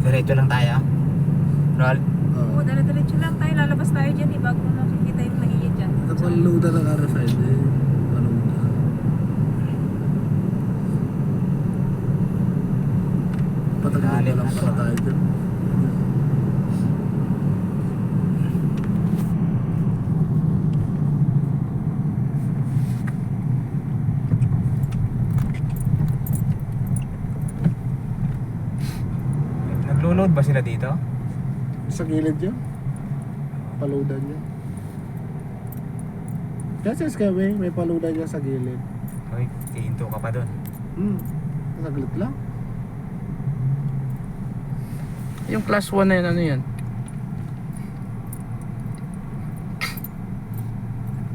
Diretso lang tayo. Roll. Oo, dala-diretso lang tayo. Lalabas tayo dyan eh. Bago makikita yung mahiya dyan. Ito pa load ng RFID. Ano mo na? Patagdag na lang para tayo dyan. Naglo-load ba sila dito? Sa gilid yun. Paludan niya. Kasi Skyway, may paludan niya sa gilid. Hoy, hihinto ka pa doon. Saglit lang. Yung class 1 na yun, ano yan?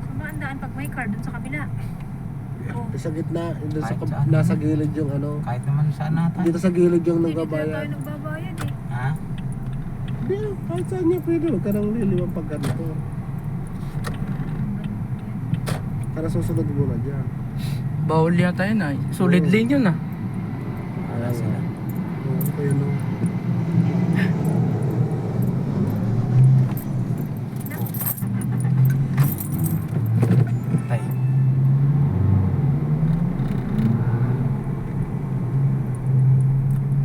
Sumaandaan pag may car dun sa kabila. Oo. Sa gitna, dun sa, Kahit saan. nasa gilid yung ano. Kahit naman saan natin. Dito sa gilid yung Hindi, dito na tayo nagbabayan. nagbabayad eh. Ha? Hindi, kahit saan niya pwede. Huwag ka nang liliwang pag ganito. Para susunod muna dyan. Bawal yata yun ah. Solid Oo. lane yun ah. Wala sila. Oo, kaya no. Tay.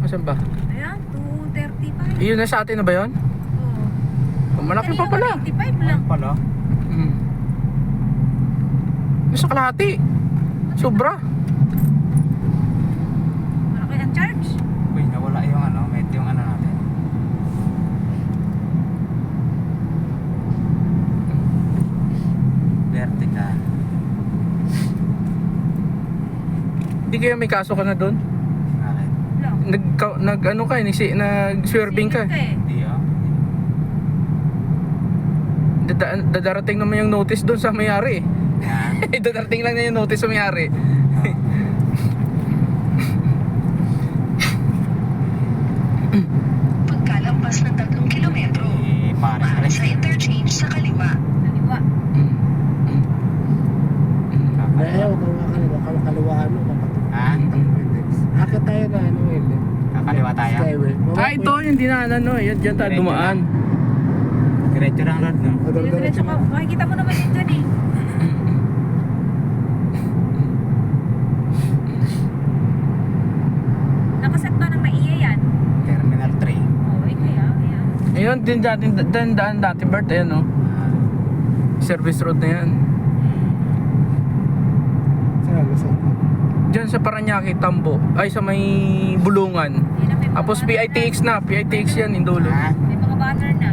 Asan ba? Ayan, 235. Iyon na sa atin na ba yun? Oo. Malaki pa pala. 85 lang. Pala. Hmm. Sa kalahati. Sobra. Malaki ang charge. Uy, nawala yung ano. Met yung ano natin. Vertical. Hindi kaya may kaso ka na doon? Bakit? Lang. Nag ano ka, nag-swerving ka. Singit eh. Hindi ah. Dadarating naman yung notice doon sa may-ari. Yan. Dadarating lang na yung notice sa may-ari. Pagkalampas ng 3 kilometro, Eh, pares na maaari rin. sa interchange sa kaliwa. Kaliwa. Kaya huwag kang kaliwaan mo. Ha? Akit tayo na ano eh. Kakaliwa tayo. Skyway. Ah, ito yung dinaanan no. Yan dyan tayo dumaan. Diretso lang road, no? Diretso ka. Makikita mo naman yun dyan eh. Nakaset ba ng maiya yan? Terminal 3. Oo, eh kaya. Ayan. Ayun, din daan dati Bert, ayan no. Service road na yan. Saan? Saan? Diyan sa Paranaque, Tambo. Ay, sa may Bulungan. Yan na, may mga Tapos banner PITX na. PITX yan, Indolo. Ha? na. May mga banner na.